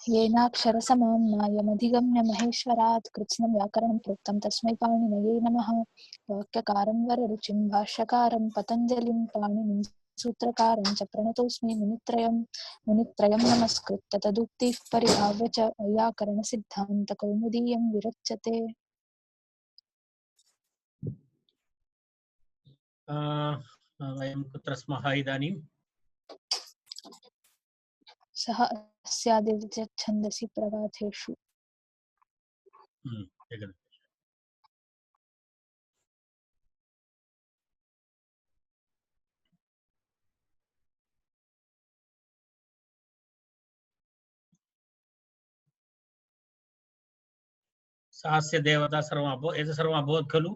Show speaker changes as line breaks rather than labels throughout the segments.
येनाक्षरसमां नायमधिगम्य महेश्वरात् कृत्स्नं व्याकरणं प्रोक्तं तस्मै पाणिनये नमः। वाक्यकारं वररुचिं भाष्यकारं पतञ्जलिं पाणिनिं सूत्रकारं च प्रणतोऽस्मि मुनित्रयं नमस्कृत्य तदुक्तिः परिभाव्य च वैयाकरणसिद्धान्तकौमुदीयं विरच्यते।
वयं कुत्र स्मः इदानीं?
सः अस्यादिच्छन्दसि प्रगाथेषु।
सास्य देवता सर्वम् एतत् सर्वम् अभवत् खलु?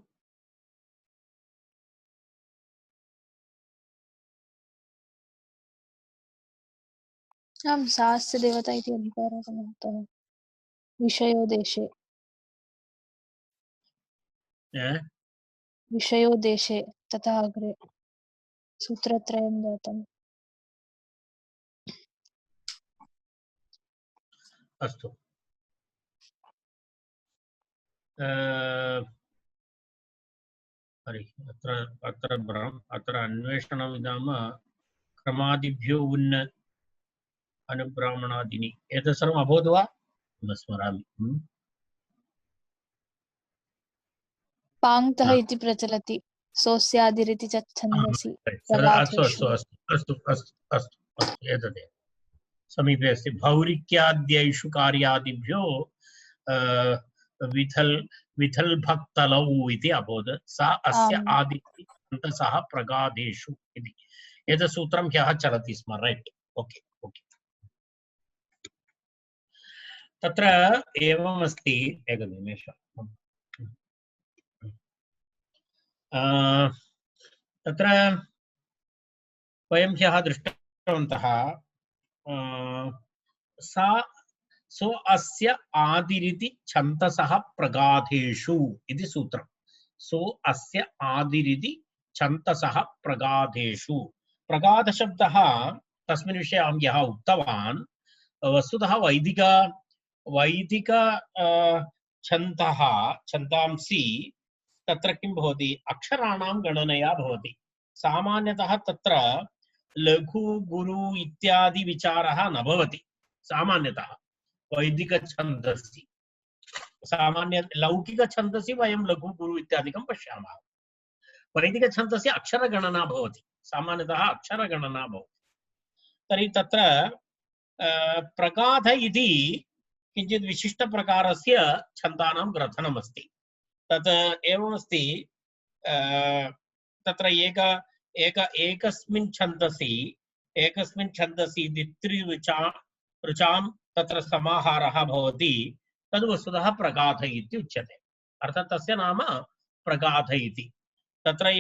आं सास्य देवता इति अधिकारः समाप्तः विषयो देशे विषयो देशे तथा अग्रे सूत्रत्रयं जातम्।
अस्तु। अत्र अन्वेषणं नाम क्रमादिभ्यो उन्न अनुब्राह्मणादीनि एतत् सर्वम् अभवत् वा? न स्मरामि।
पाङ्क्तः इति प्रचलति सोऽस्यादिरिति च छन्दसि प्रगाथेषु।
एतदेव समीपे अस्ति। भौरिक्याद्यैषु कार्यादिभ्यो विथल भक्तलौ इति अभवत्। सा अस्य आदिति अन्तसः प्रगादेषु इति एतत् सूत्रं ह्यः चलति स्म। रैट्, ओके ओके। तत्र एवम् अस्ति, एकनिमेषम्। तत्र वयं ह्यः दृष्टवन्तः सा सो अस्य आदिरिति छन्दसः प्रगाथेषु इति सूत्रं। सो अस्य आदिरिति छन्दसः प्रगाथेषु। प्रगाथशब्दः तस्मिन् विषये अहं यः उक्तवान्, वस्तुतः वैदिक छन्दः छन्दांसि तत्र किं भवति, अक्षराणां गणनया भवति। सामान्यतः तत्र लघु गुरु इत्यादि विचारः न भवति। सामान्यतः वैदिक छन्दसि, सामान्य लौकिक छन्दसि वयं लघु गुरु इत्यादिकं पश्यामः। वैदिक छन्दसि अक्षरगणना भवति, सामान्यतः अक्षरगणना भवति। तर्हि तत्र प्रगाथ इति किञ्चित् विशिष्टप्रकारस्य छन्दानां ग्रथनमस्ति। तत् एवमस्ति, तत्र एकस्मिन् छन्दसि ऋचां तत्र समाहारः भवति। तद् वस्तुतः प्रगाथ इति उच्यते। अर्थात् तस्य नाम प्रगाथ इति। तत्र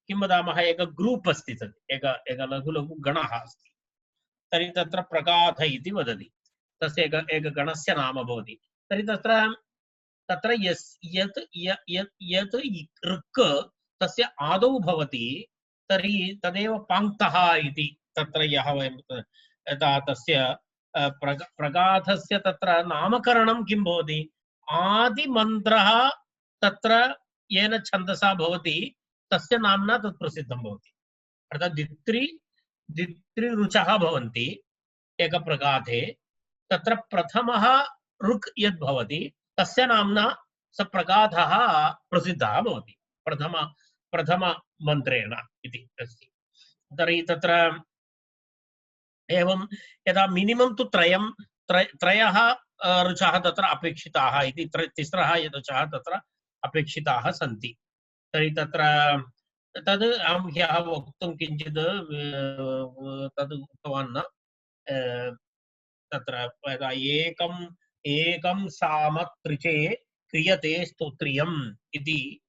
किं वदामः, एक ग्रूप् अस्ति, तद् एक लघु लघु गणः अस्ति। तर्हि तत्र प्रगाथ इति वदति, तस्य एक गणस्य नाम भवति। तर्हि तत्र यत् ऋक् तस्य आदौ भवति, तर्हि तदेव पाङ्क्तः इति। तत्र यः वयं तस्य प्रगाथस्य तत्र नामकरणं किं भवति, आदिमन्त्रः तत्र येन छन्दसा भवति तस्य नाम्ना तत् प्रसिद्धं भवति। अर्थात् द्वित्रिरुचः भवन्ति एकप्रगाथे। तत्र प्रथमः ऋक् यद् भवति तस्य नाम्ना स प्रगाथः प्रसिद्धः भवति, प्रथममन्त्रेण इति अस्ति। तर्हि तत्र एवं यदा मिनिमम तु त्रयः ऋचः तत्र अपेक्षिताः इति, तिस्रः ऋचः तत्र अपेक्षिताः सन्ति। तर्हि तत्र तद् अहं ह्यः वक्तुं किञ्चित् तद् उक्तवान् न। तत्र एकं सामत्रिचे क्रियते स्तोत्रियम् इति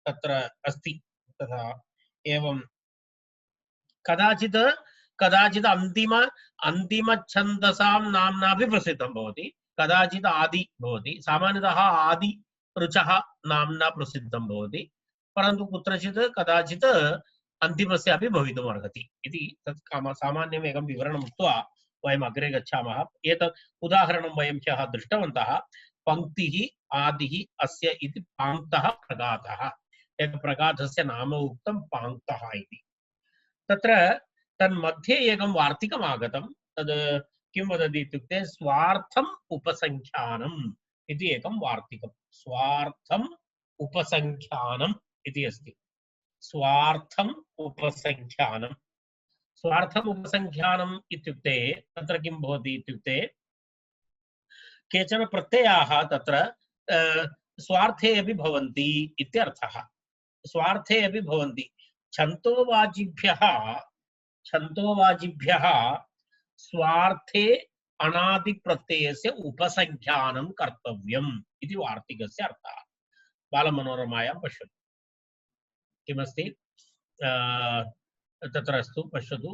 तत्र अस्ति। तथा एवं कदाचित् अन्तिमछन्दसां नाम्नापि प्रसिद्धं भवति, कदाचित् आदि भवति। सामान्यतः आदि ऋचः नाम्ना प्रसिद्धं भवति, परन्तु कुत्रचित् कदाचित् अन्तिमस्यापि भवितुम् अर्हति इति तत् सामान्यम् एकं विवरणम् उक्त्वा वयम् अग्रे गच्छामः। एतत् उदाहरणं वयं ह्यः दृष्टवन्तः। पङ्क्तिः आदिः अस्य इति पाङ्क्तः प्रघातः। प्रघातस्य नाम उक्तं पाङ्क्तः इति। तत्र तन्मध्ये एकं वार्तिकम् आगतं। तद् किं वदति इत्युक्ते स्वार्थम् उपसङ्ख्यानम् इति एकं वार्तिकं। स्वार्थम् उपसङ्ख्यानम् इति अस्ति। स्वार्थम् उपसङ्ख्यानम्। स्वार्थम् उपसङ्ख्यानम् इत्युक्ते तत्र किं भवति इत्युक्ते केचन प्रत्ययाः तत्र स्वार्थे अपि भवन्ति इत्यर्थः। स्वार्थे अपि भवन्ति। छन्तोवाचिभ्यः स्वार्थे अनादिप्रत्ययस्य उपसङ्ख्यानं कर्तव्यम् इति वार्तिकस्य अर्थः। बालमनोरमायां पश्यतु किमस्ति तत्र अस्तु पश्यतु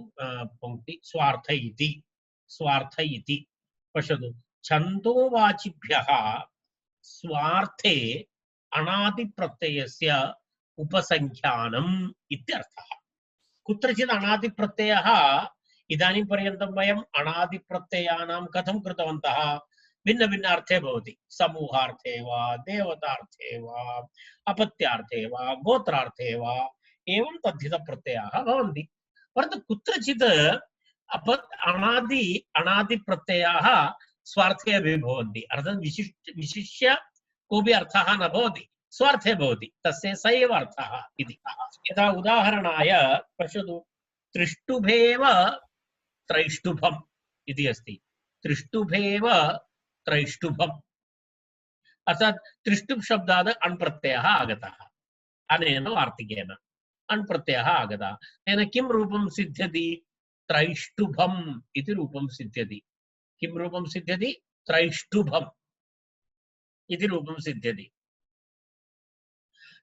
पंक्ति स्वार्थ इति पश्यतु छन्दोवाचिभ्यः स्वार्थे अनादिप्रत्ययस्य उपसङ्ख्यानम् इत्यर्थः। कुत्रचित् अनादिप्रत्ययः इदानीं पर्यन्तं वयम् अनादिप्रत्ययानां कथं कृतवन्तः भिन्न भिन्न अर्थे भवति। समूहार्थे वा देवतार्थे वा अपत्यार्थे वा गोत्रार्थे वा एवं तद्धितप्रत्ययाः भवन्ति। परन्तु कुत्रचित् अनादिप्रत्ययाः स्वार्थे अपि भवन्ति। अर्थात् विशिष्य कोऽपि अर्थः न भवति, स्वार्थे भवति। तस्य स एव अर्थः इति। यथा उदाहरणाय पश्यतु त्रिष्टुभेव त्रैष्टुभम् इति अस्ति। त्रिष्टुभेव त्रैष्टुभम् अर्थात् त्रिष्टुप् शब्दात् अण् प्रत्ययः आगतः। अनेन वार्तिकेन अण् प्रत्ययः आगतः। तेन किं रूपं सिद्ध्यति? त्रैष्टुभम् इति रूपं सिद्ध्यति। किं रूपं सिद्ध्यति? त्रैष्टुभम् इति रूपं सिद्ध्यति।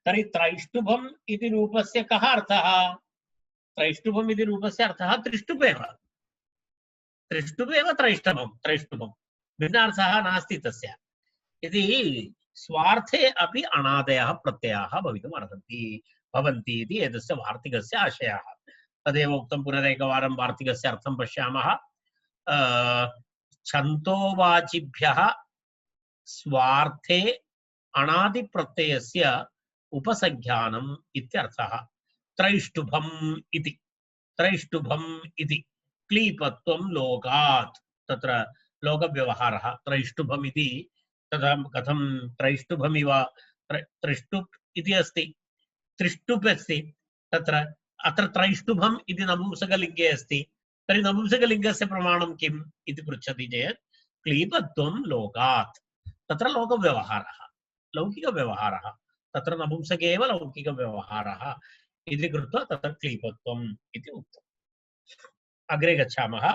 तर्हि त्रैष्टुभम् इति रूपस्य कः अर्थः? त्रैष्टुभम् इति रूपस्य अर्थः त्रिष्टुपेव। त्रिष्टुपेव त्रैष्टुभम् भिन्नार्थः नास्ति तस्य। इति स्वार्थे अपि अनादयः प्रत्ययाः भवितुम् अर्हन्ति भवन्ति इति एतस्य वार्तिकस्य आशयः। तदेव उक्तं पुनरेकवारं वार्तिकस्य अर्थं पश्यामः। छन्तोवाचिभ्यः स्वार्थे अनादिप्रत्ययस्य उपसङ्ख्यानम् इत्यर्थः। त्रैष्टुभम् इति क्लीपत्वं लोकात्। तत्र लोकव्यवहारः त्रैष्टुभम् इति तथा कथं त्रैष्टुभमिव त्रिष्टुप् इति अस्ति, त्रिष्टुप् अस्ति। तत्र अत्र त्रैष्टुभम् इति नपुंसकलिङ्गे अस्ति। तर्हि नपुंसकलिङ्गस्य प्रमाणं किम् इति पृच्छति चेत् क्लीपत्वं लोकात्। तत्र लोकव्यवहारः, लौकिकव्यवहारः। तत्र नपुंसके एव लौकिकव्यवहारः इति कृत्वा तत्र क्लीपत्वम् इति उक्तम्। अग्रे गच्छामः।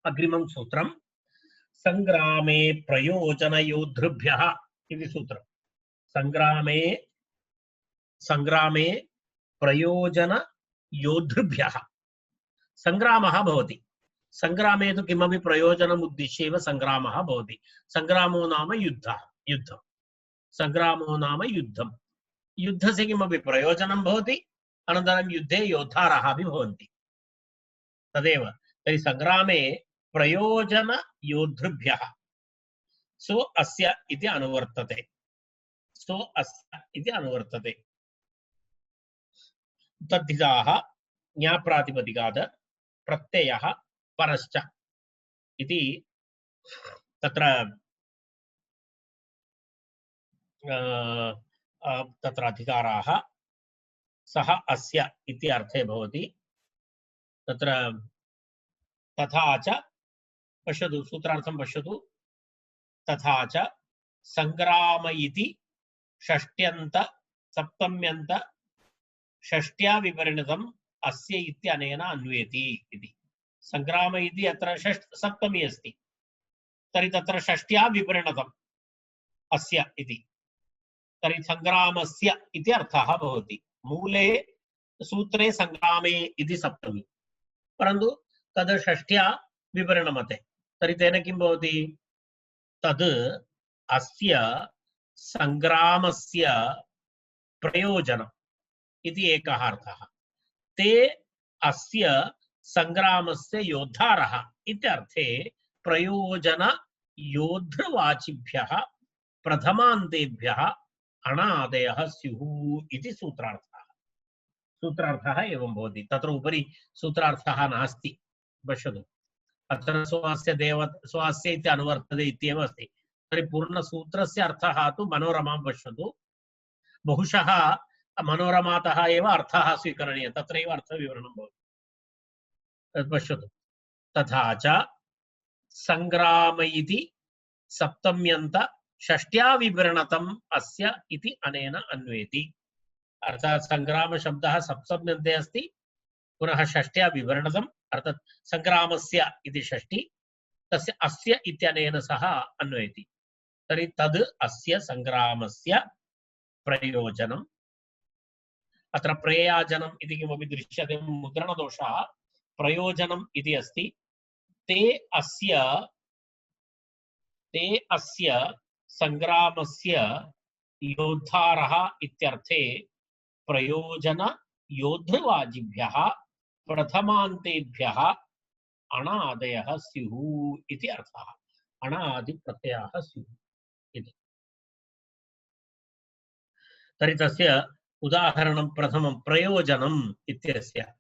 अग्रिमं सूत्रं संग्रामे प्रयोजनयोद्धृभ्यः इति सूत्रं। संग्रामे प्रयोजनयोद्धृभ्यः। संग्रामः भवति। संग्रामे तु किमपि प्रयोजनम् उद्दिश्य एव संग्रामः भवति। संग्रामो नाम युद्धं। संग्रामो नाम युद्धं। युद्धस्य किमपि प्रयोजनं भवति, अनन्तरं युद्धे योद्धारः अपि भवन्ति। तदेव। तर्हि संग्रामे प्रयोजनयोद्धृभ्यः सो अस्य इति अनुवर्तते। तद्धिताः ज्ञाप्रातिपदिकात् प्रत्ययः परश्च इति तत्र अधिकाराः सः अस्य इति अर्थे भवति। तत्र तथा च पश्यतु सूत्रार्थं पश्यतु। तथा च संग्राम इति षष्ट्यन्त सप्तम्यन्त षष्ट्या विपरिणतम् अस्य इत्यनेन अन्वेति इति। संग्राम इति अत्र सप्तमी अस्ति, तर्हि तत्र षष्ट्या विपरिणतम् अस्य इति। तर्हि संग्रामस्य इति अर्थः भवति। मूले सूत्रे संग्रामे इति सप्तमी, परन्तु तद् षष्ट्या विपरिणमते। तर्हि तेन किं भवति? तद् अस्य संग्रामस्य प्रयोजनम् इति एकः अर्थः। ते अस्य संग्रामस्य योद्धारः इत्यर्थे प्रयोजन योद्धृवाचिभ्यः प्रथमान्तेभ्यः अणादयः स्युः इति सूत्रार्थः। सूत्रार्थः एवं भवति। तत्र उपरि सूत्रार्थः नास्ति, पश्यतु। अत्र स्वस्य देव स्वस्य इति अनुवर्तते इत्येव अस्ति। तर्हि पूर्णसूत्रस्य अर्थः तु मनोरमां पश्यतु। बहुशः मनोरमातः एव अर्थः स्वीकरणीयः, तत्रैव अर्थविवरणं भवति। तत् पश्यतु। तथा च संग्राम इति सप्तम्यन्त षष्ट्या विवरणतम् अस्य इति अनेन अन्वेति। अर्थात् संग्राम शब्दः सप्तम्यन्ते अस्ति, पुनः षष्ट्या विवरणतम्, अर्थात् संग्रामस्य इति षष्ठी, तस्य अस्य इत्यनेन सह अन्वेति। तर्हि तद् अस्य संग्रामस्य प्रयोजनम्। अत्र प्रयोजनम् इति किमपि दृश्यते, मुद्रणदोषः। प्रयोजनम् इति अस्ति। ते अस्य संग्रामस्य योद्धारः इत्यर्थे प्रयोजन योद्धृवाजिभ्यः प्रथमान्तेभ्यः अणादयः स्युः इति अर्थः। अणादि प्रत्ययः स्युः इति। तर्हि तस्य उदाहरणं प्रथमं प्रयोजनम् इत्यस्य।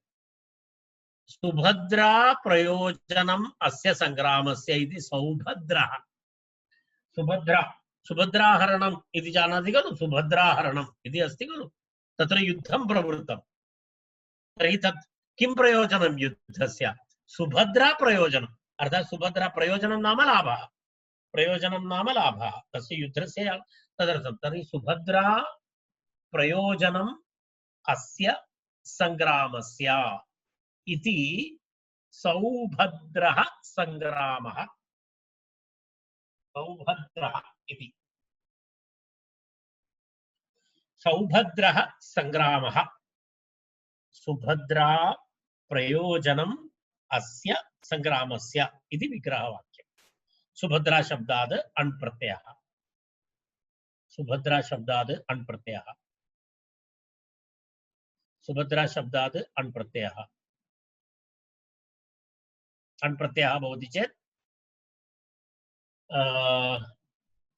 सुभद्रा प्रयोजनम् अस्य संग्रामस्य इति सौभद्रः। सुभद्रा, सुभद्राहरणम् इति जानाति खलु? सुभद्राहरणम् इति अस्ति खलु? तत्र युद्धं प्रवृत्तं। तर्हि तत् किं प्रयोजनं युद्धस्य? सुभद्रा प्रयोजनम्, अर्थात् सुभद्रा प्रयोजनं नाम लाभः, प्रयोजनं नाम लाभः, तस्य युद्धस्य तदर्थं। तर्हि सुभद्रा प्रयोजनम् अस्य संग्रामस्य इति सौभद्रः संग्रामः। सौभद्रः इति सौभद्रः संग्रामः। सुभद्रा प्रयोजनम् अस्य संग्रामस्य इति विग्रहवाक्यम्। सुभद्रा शब्दात् अण् प्रत्ययः। सुभद्रा शब्दात् अण् प्रत्ययः। सुभद्रा शब्दात् अण् प्रत्ययः। अण् प्रत्ययः भवति चेत्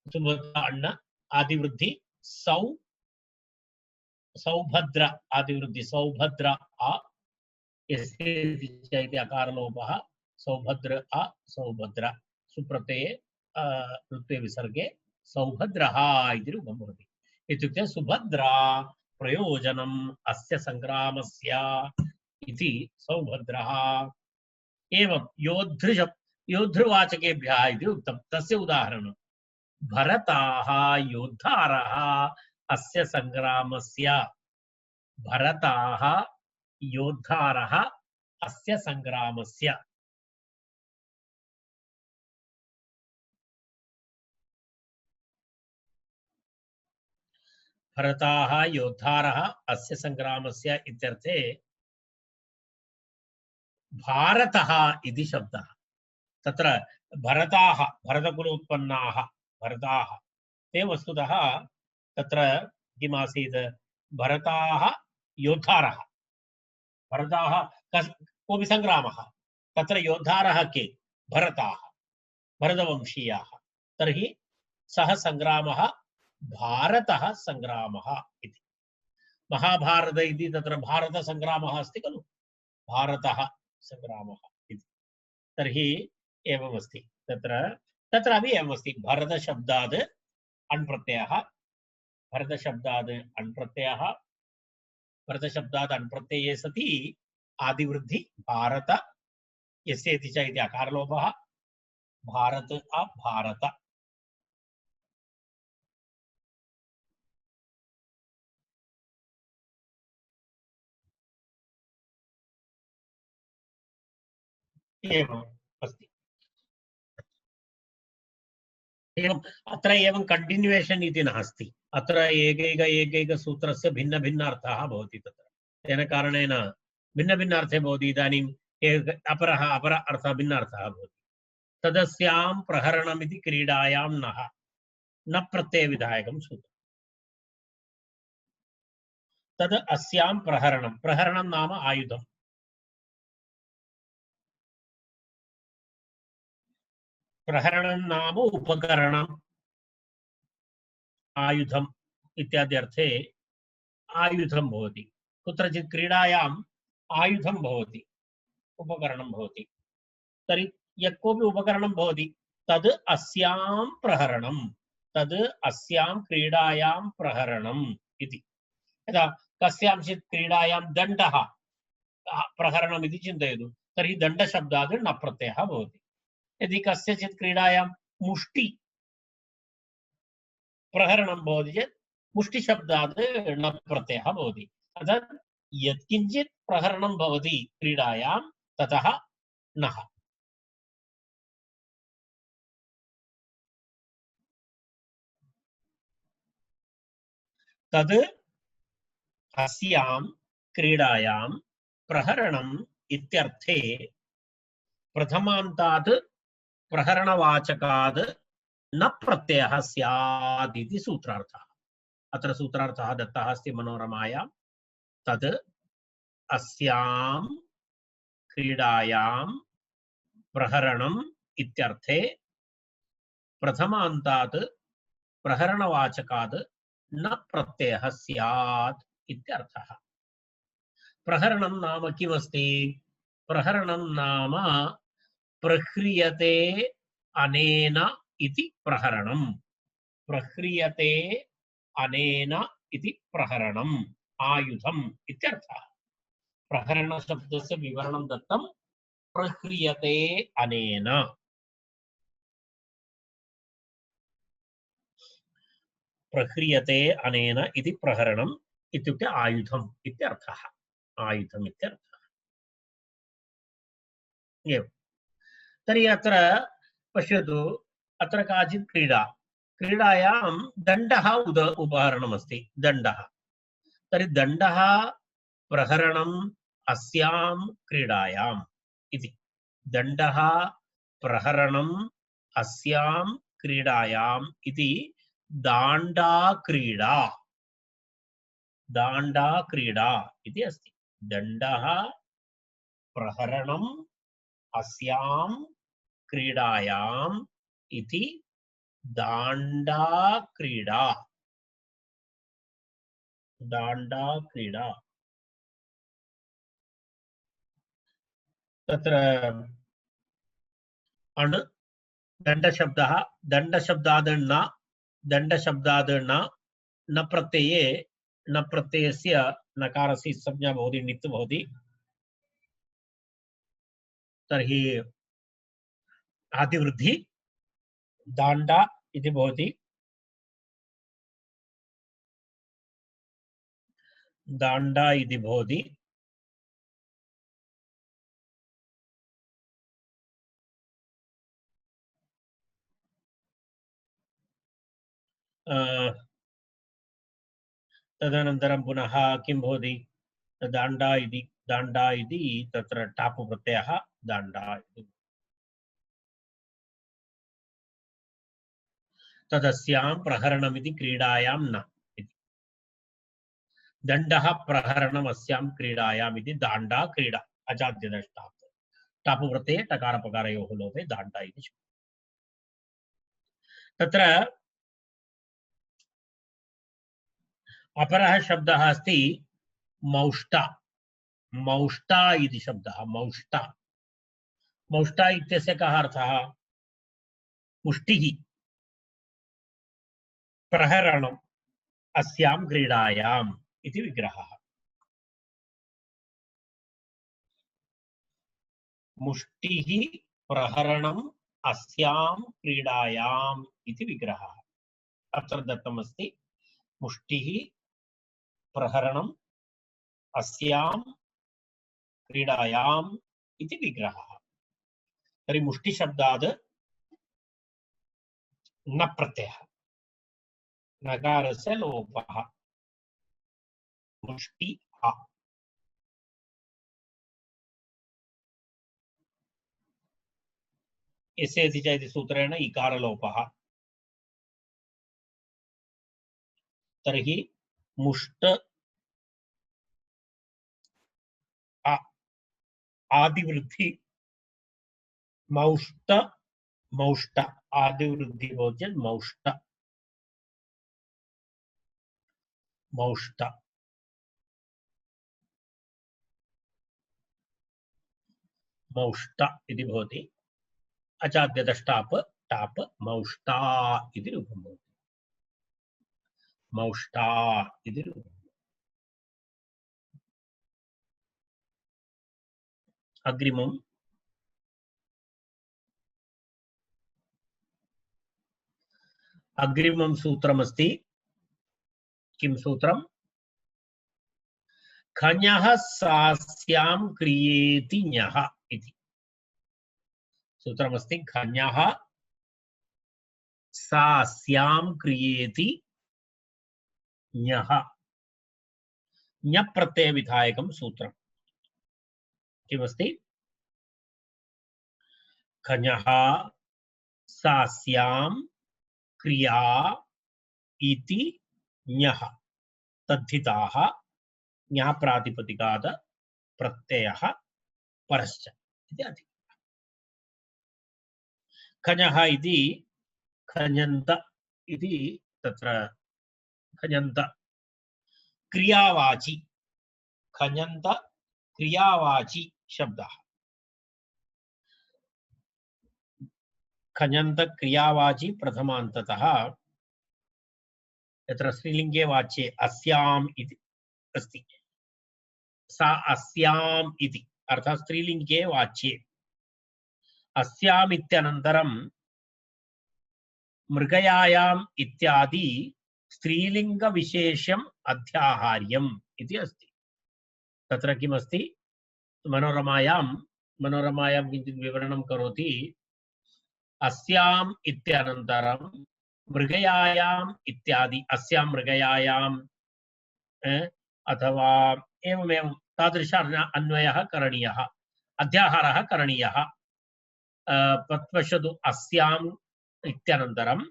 सुभद्रा अण्ण आदिवृद्धि सौ सौभद्र आदिवृद्धि सौभद्र आ इति अकारलोपः सौभद्र आ सौभद्र सुप्रत्यये ऋत्वे विसर्गे सौभद्रः इति रूपं भवति। इत्युक्ते सुभद्रा प्रयोजनम् अस्य संग्रामस्य इति सौभद्रः। एवं योद्धृवाचकेभ्यः इति उक्तं। तस्य उदाहरणं भरताः योद्धारः अस्य संग्रामस्य। भरताः योद्धारः अस्य संग्रामस्य। भरताः योद्धारः अस्य संग्रामस्य इत्यर्थे भारतः इति शब्दः। तत्र भरताः भरतकुलोत्पन्नाः भरताः ते वस्तुतः तत्र किमासीत्? भरताः योद्धारः। भरताः कोऽपि संग्रामः, तत्र योद्धारः के? भरताः, भरतवंशीयाः। तर्हि सः संग्रामः भारतः संग्रामः इति। महाभारत इति तत्र भारतसंग्रामः अस्ति खलु? भारतः संग्रामः इति। तर्हि एवमस्ति। तत्रापि एवमस्ति। भरतशब्दात् अण् प्रत्ययः। भरतशब्दात् अण् प्रत्ययः। भरतशब्दात् अण् प्रत्यये सति आदिवृद्धि भारत यस्येति च इति अकारलोपः भारत अभारत। एवम् अस्ति। एवम् अत्र एवं कण्टिन्युवेशन् इति नास्ति। अत्र एकैक सूत्रस्य भिन्न भिन्न अर्थः भवति। तत्र तेन कारणेन भिन्न भिन्न अर्थे भवति। इदानीम् अपर अर्थः भिन्न अर्थः भवति। तदस्यां प्रहरणम् इति क्रीडायां नः न प्रत्ययविधायकं सूत्रम्। तद् अस्यां प्रहरणं, प्रहरणं नाम आयुधम्। प्रहरणं नाम उपकरणम् आयुधम् इत्यादि अर्थे आयुधं भवति। कुत्रचित् क्रीडायाम् आयुधं भवति, उपकरणं भवति। तर्हि यत् कोऽपि उपकरणं भवति तद् अस्यां प्रहरणं, तद् अस्यां क्रीडायां प्रहरणम् इति। यदा कस्यांचित् क्रीडायां दण्डः प्रहरणम् इति चिन्तयतु, तर्हि दण्डशब्दात् न प्रत्ययः भवति। यदि कस्यचित् क्रीडायां मुष्टि प्रहरणं भवति चेत् मुष्टिशब्दात् न प्रत्ययः भवति। अर्थात् यत्किञ्चित् प्रहरणं भवति क्रीडायां ततः नः। तद् अस्यां क्रीडायां प्रहरणम् इत्यर्थे प्रथमान्तात् प्रहरणवाचकात् न प्रत्ययः स्यात् इति सूत्रार्थः। अत्र सूत्रार्थः दत्तः अस्ति मनोरमायां। तद् अस्यां क्रीडायां प्रहरणम् इत्यर्थे प्रथमान्तात् प्रहरणवाचकात् न प्रत्ययः स्यात् इत्यर्थः। प्रहरणं नाम किमस्ति? प्रहरणं नाम प्रह्रियते अनेन इति प्रहरणम्। प्रह्रियते अनेन इति प्रहरणम्, आयुधम् इत्यर्थः। प्रहरणशब्दस्य विवरणं दत्तं, प्रह्रियते अनेन। प्रह्रियते अनेन इति प्रहरणम् इत्युक्ते आयुधम् इत्यर्थः। आयुधम् इत्यर्थः। एवं। तर्हि अत्र पश्यतु, अत्र काचित् क्रीडा, क्रीडायां दण्डः उदाहरणमस्ति, दण्डः। तर्हि दण्डः प्रहरणम् अस्यां क्रीडायाम् इति। दण्डः प्रहरणम् अस्यां क्रीडायाम् इति दाण्डाक्रीडा, दाण्डाक्रीडा इति अस्ति। दण्डः प्रहरणम् अस्यां क्रीडायाम् इति दाण्डाक्रीडा, दाण्डाक्रीडा। तत्र अण् दण्डशब्दः, दण्डशब्दाद् न, दण्डशब्दाद् न प्रत्यये, न प्रत्ययस्य नकारस्य संज्ञा भवति, नित् भवति। तर्हि आदिवृद्धि दाण्डा इति भवति। दाण्डा इति भवति। तदनन्तरं पुनः किं भवति? दाण्डा इति, दाण्डा इति तत्र टाप् प्रत्ययः दाण्डा इति। तदस्यां प्रहरणमिति क्रीडायां न इति। दण्डः प्रहरणम् अस्यां क्रीडायाम् इति दाण्डा क्रीडा, अजाद्यदष्टाप्, टाप् प्रत्यये टकारपकारयोः लोपे दाण्डा इति। तत्र अपरः शब्दः अस्ति मौष्टा। मौष्टा इति शब्दः, मौष्टा। मौष्टा इत्यस्य कः अर्थः? मुष्टिः, प्रहरणम् अस्यां क्रीडायाम् इति विग्रहः। मुष्टिः प्रहरणम् अस्यां क्रीडायाम् इति विग्रहः। अत्र दत्तमस्ति मुष्टिः प्रहरणम् अस्यां क्रीडायाम् इति विग्रहः। तर्हि मुष्टिशब्दात् न प्रत्ययः, नकारस्य लोपः, मुष्टि आ। एसेति च इति सूत्रेण इकारलोपः। तर्हि मुष्ट आदिवृद्धि मौष्ट मौष्ट आदिवृद्धि भवति चेत् मौष्ट मौष्ट मौष्ट इति भवति अचाद्यतष्टाप् टाप् मौष्टा इति रूपं भवति मौष्टा इति रूपम् अग्रिमम् अग्रिमं सूत्रमस्ति किं सूत्रम् खञः सास्यां क्रियेति ञः इति सूत्रमस्ति खञः सास्यां क्रियेति ञः ञ प्रत्ययविधायकं सूत्रम् किमस्ति खञः सास्यां क्रिया इति ञः तद्धिताः ञाप्रातिपदिकात् प्रत्ययः परश्च इति अधि खञः इति खञन्त इति तत्र खञन्त क्रियावाची खञन्त क्रियावाची शब्दः खञन्त क्रियावाची प्रथमान्ततः यत्र स्त्रीलिङ्गे वाच्ये अस्याम् इति अस्ति सा अस्याम् इति अर्थात् स्त्रीलिङ्गे वाच्ये अस्याम् इत्यनन्तरं मृगयायाम् इत्यादि स्त्रीलिङ्गविशेष्यम् अध्याहार्यम् इति अस्ति तत्र किमस्ति मनोरमायां किञ्चित् विवरणं करोति अस्याम् इत्यनन्तरं मृगयायाम् इत्यादि अस्यां मृगयायाम् अथवा एवमेव तादृश अन्वयः करणीयः अध्याहारः करणीयः पश्यतु अस्याम् इत्यनन्तरं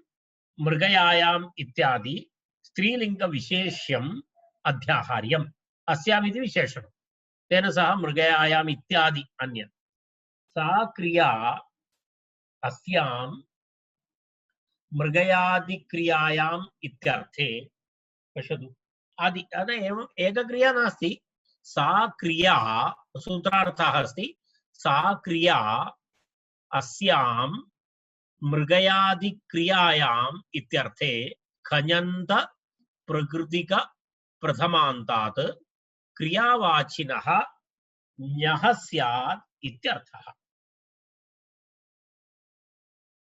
मृगयायाम् इत्यादि स्त्रीलिङ्गविशेष्यम् अध्याहार्यम् अस्याम् इति विशेषणं तेन सह मृगयायाम् इत्यादि अन्यत् सा क्रिया अस्यां मृगयादिक्रियायाम् इत्यर्थे पश्यतु आदि एवम् एकक्रिया नास्ति सा क्रिया सूत्रार्थः अस्ति सा क्रिया अस्यां मृगयादिक्रियायाम् इत्यर्थे खञन्त प्रकृतिक प्रथमान्तात् क्रियावाचिनः ञः स्यात् इत्यर्थः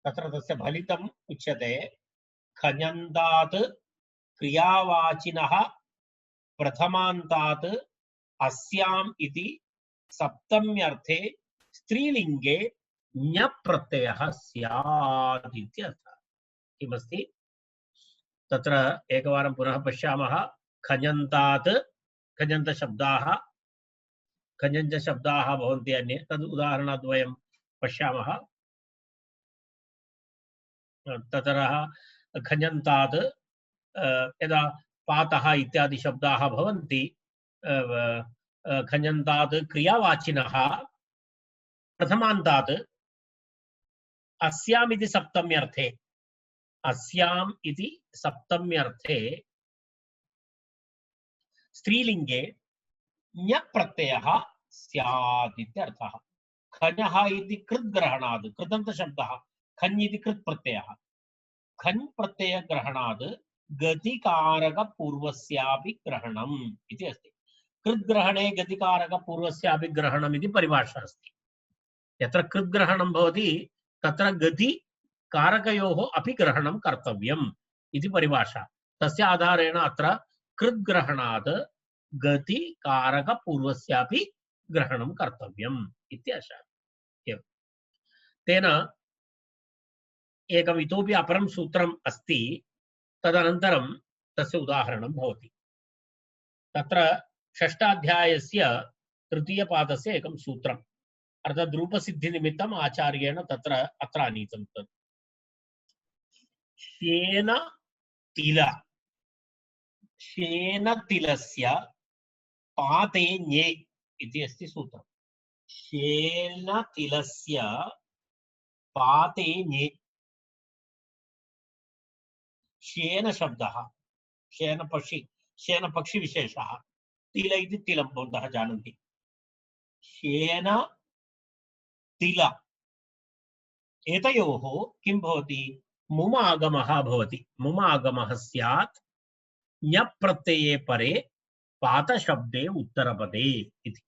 तत्र तस्य फलितम् उच्यते खञन्तात् क्रियावाचिनः प्रथमान्तात् अस्याम् इति सप्तम्यर्थे स्त्रीलिङ्गे ञ प्रत्ययः स्यात् इत्यर्थः किमस्ति तत्र एकवारं पुनः पश्यामः खञन्तात् खञ्जन्तशब्दाः भवन्ति अन्ये तद् उदाहरणाद्वयं पश्यामः ततः खञन्तात् यदा पातः इत्यादि शब्दाः भवन्ति खञन्तात् क्रियावाचिनः प्रथमान्तात् अस्याम् इति सप्तम्यर्थे स्त्रीलिङ्गे ञ प्रत्ययः स्यात् इत्यर्थः खञः इति कृद्ग्रहणात् कृदन्तशब्दः खञ् इति कृत् प्रत्ययः खञ् प्रत्ययग्रहणात् गतिकारकपूर्वस्यापि ग्रहणम् इति अस्ति कृद्ग्रहणे गतिकारकपूर्वस्यापि ग्रहणम् इति परिभाषा अस्ति यत्र कृद्ग्रहणं भवति तत्र गतिकारकयोः अपि ग्रहणं कर्तव्यम् इति परिभाषा तस्य आधारेण अत्र कृद्ग्रहणात् गतिकारकपूर्वस्यापि ग्रहणं कर्तव्यम् इत्यशः तेन एकम् इतोपि अपरं सूत्रम् अस्ति तदनन्तरं तस्य उदाहरणं भवति तत्र षष्ठाध्यायस्य तृतीयपादस्य एकं सूत्रम् अर्थात् रूपसिद्धिनिमित्तम् आचार्येण तत्र अत्र आनीतं तत् शेनतिलस्य पाते ञे इति अस्ति सूत्रम् शेनतिलस्य पाते ञे शेन शब्दः शेन पक्षी विशेषः तिल इति तिलं भवन्तः जानन्ति शेन तिल एतयोः किं भवति मुम आगमः भवति मुम आगमः स्यात् ञ प्रत्यये परे पातशब्दे उत्तरपदे इति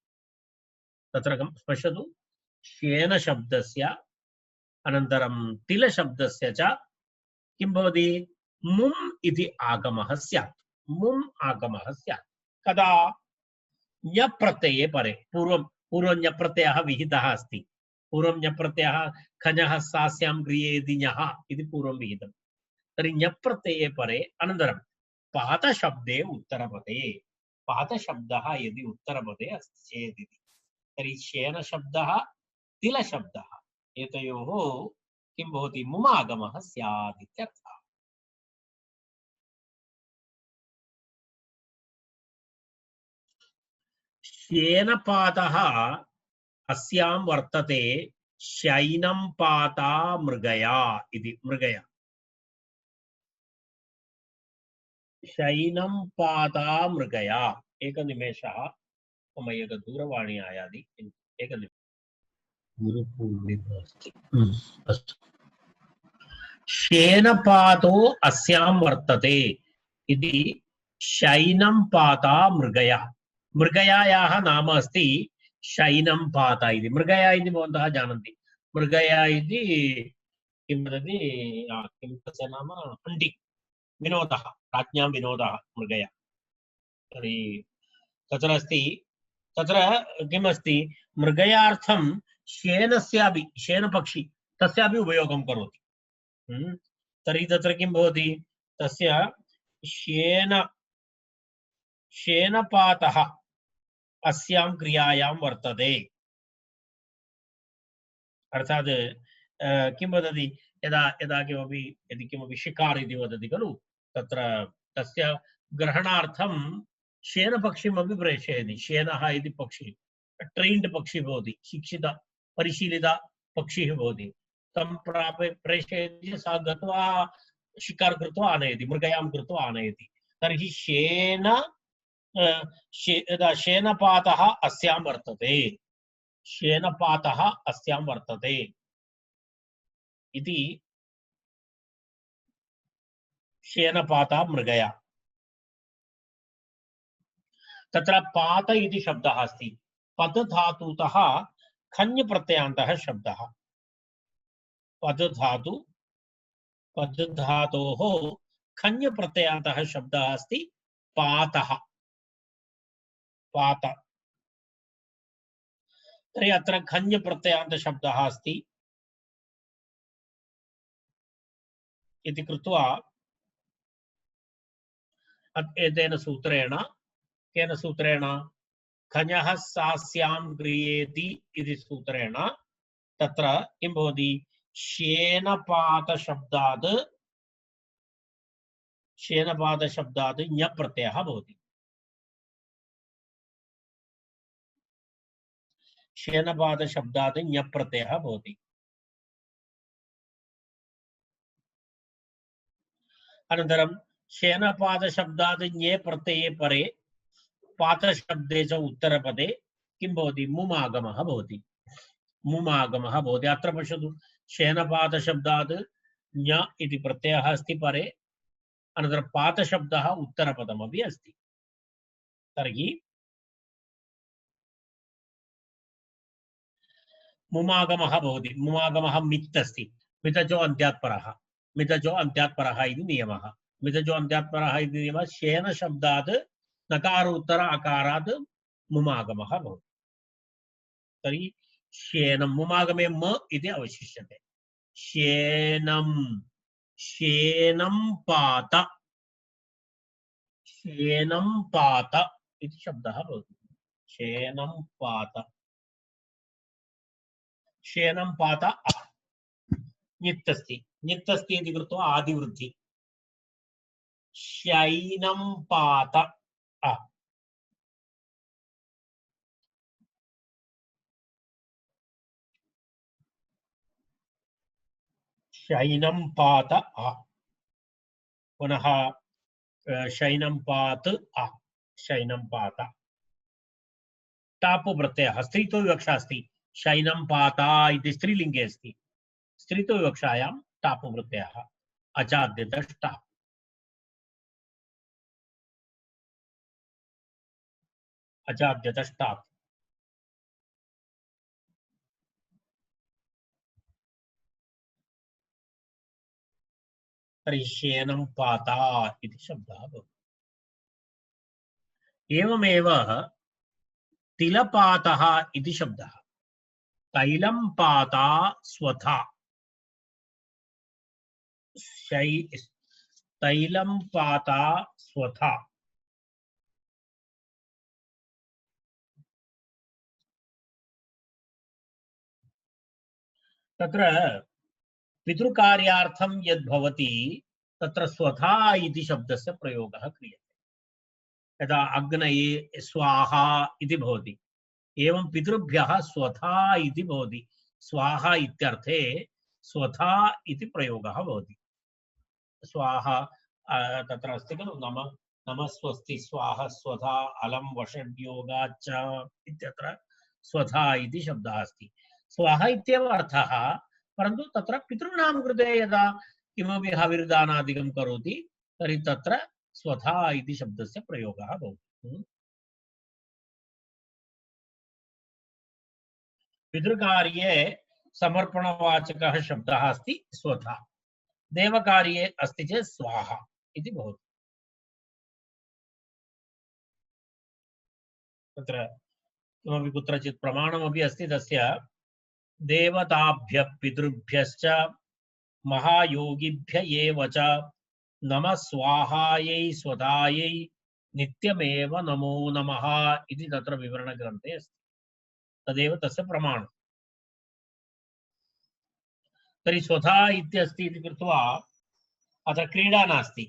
तत्र पश्यतु शेन शब्दस्य अनन्तरं तिल शब्दस्य च किं भवति मुम् इति आगमः स्यात् मुम् आगमः स्यात् कदा ञ प्रत्यये परे पूर्वं ञ प्रत्ययः विहितः अस्ति पूर्वं ञ प्रत्ययः खञः सास्यां क्रियेति ञः इति पूर्वं विहितं तर्हि ञ प्रत्यये परे अनन्तरं पातशब्दे उत्तरपदे पातशब्दः यदि उत्तरपदे अस्ति चेत् इति तर्हि शेन शब्दः तिल शब्दः एतयोः किं भवति मुमागमः स्यात् इत्यर्थः शेन पातः अस्यां वर्तते शैनं पाता मृगया इति मृगया शैनं पाता मृगया एकनिमेषः मम एक दूरवाणी आयाति एकनिमेषः गुरुपूर्णिमा अस्ति अस्तु शेनपातो अस्यां वर्तते इति शैनं पाता मृगया मृगयायाः नाम अस्ति शैनं पाता इति मृगया इति भवन्तः जानन्ति मृगया इति किं वदति किं तस्य नाम हण्डि विनोदः राज्ञां विनोदः मृगया तर्हि तत्र अस्ति तत्र किमस्ति मृगयार्थं शेनस्यापि शेनपक्षी तस्यापि उपयोगं करोति तर्हि तत्र किं भवति तस्य शेनपातः अस्यां क्रियायां वर्तते अर्थात् किं वदति यदा यदा किमपि यदि किमपि शिकार इति वदति खलु तत्र तस्य ग्रहणार्थं शेनपक्षिमपि प्रेषयति शेनः इति पक्षी ट्रैन्ड् पक्षी भवति शिक्षित परिशीलित पक्षिः भवति तं प्रेषयति सः गत्वा शिकार कृत्वा आनयति मृगयां कृत्वा आनयति तर्हि शेनपातः अस्यां वर्तते शेनपातः अस्यां वर्तते इति शेनपाता मृगया तत्र पात इति शब्दः अस्ति पद धातुतः खञ् प्रत्ययान्तः शब्दः पद धातोः खञ् प्रत्ययान्तः शब्दः अस्ति पातः पात तर्हि अत्र खञ् प्रत्ययान्त शब्दः अस्ति इति कृत्वा एतेन सूत्रेण केन सूत्रेण खञः सास्यां क्रियेति इति सूत्रेण तत्र किं भवति शेनपातशब्दात् ञ प्रत्ययः भवति शेनपातशब्दात् ञ प्रत्ययः भवति अनन्तरं शेनपातशब्दात् ञे प्रत्यये परे पातशब्दे च उत्तरपदे किं भवति मुमागमः भवति मुमागमः भवति अत्र पश्यतु शेनपातशब्दात् ञ इति प्रत्ययः अस्ति परे अनन्तरं पातशब्दः उत्तरपदमपि अस्ति तर्हि मुमागमः भवति मुमागमः मित् अस्ति मितजो अन्त्यात्परः मितजो अन्त्यात्परः इति नियमः मितजो अन्त्यात्परः इति नियमः शेन शब्दात् नकार उत्तर अकारात् मुमागमः भवति तर्हि शेनं मुमागमे म इति अवशिष्यते शेनं शेनं पात इति शब्दः भवति शेनं पात नित्यस्ति इति कृत्वा आदिवृद्धि शैनं पात शयनं पात आ पुनः शयनं पात आ शयनं पात टापु प्रत्ययः स्त्रीतो विवक्षा अस्ति शयनं पाता इति स्त्रीलिङ्गे अस्ति स्त्रीतो विवक्षायां टापु प्रत्ययः अजाद्यतष्टा अजाद्यतष्टा तर्हि शयनं पाता इति शब्दः भवति एवमेव तिलपातः इति शब्दः तैलं पाता स्वथा तैलं पाता स्वथा तत्र पितृकार्यार्थं यद् भवति तत्र स्वथा इति शब्दस्य प्रयोगः क्रियते यदा अग्नये स्वाहा इति भवति एवं पितृभ्यः स्वथा इति भवति स्वाहा इत्यर्थे स्वथा इति प्रयोगः भवति स्वाहा तत्र अस्ति खलु नमस्वस्ति स्वाहा स्वधा अलं वषड्योगाच्च इत्यत्र स्वधा इति शब्दः अस्ति स्वाहा इत्येव अर्थः परन्तु तत्र पितॄणां कृते यदा किमपि हविर्दानादिकं करोति तर्हि तत्र स्वधा इति शब्दस्य प्रयोगः भवति पितृकार्ये समर्पणवाचकः शब्दः अस्ति स्वधा देवकार्ये अस्ति चेत् स्वाहा इति भवति तत्र किमपि कुत्रचित् प्रमाणमपि अस्ति तस्य देवताभ्यः पितृभ्यश्च महायोगिभ्य एव च नमः स्वाहायै स्वधायै नित्यमेव नमो नमः इति तत्र विवरणग्रन्थे अस्ति तदेव तस्य प्रमाणम् तर्हि स्वधा इत्यस्ति इति कृत्वा अत्र क्रीडा नास्ति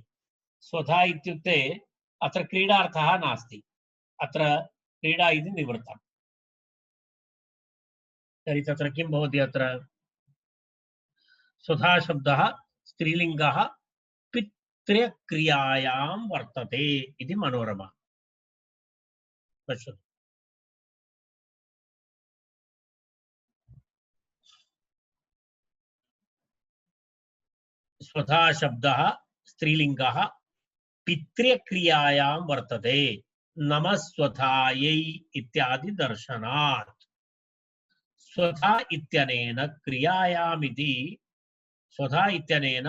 स्वधा इत्युक्ते अत्र क्रीडार्थः नास्ति अत्र क्रीडा इति निवृत्तम् तर्हि तत्र किं भवति अत्र स्वधा शब्दः स्त्रीलिङ्गः पितृक्रियायां वर्तते इति मनोरमा पश्यतु स्वधा शब्दः स्त्रीलिङ्गः पितृक्रियायां वर्तते नमः स्वधायै इत्यादि दर्शनात् स्वधा इत्यनेन क्रियायामिति स्वधा इत्यनेन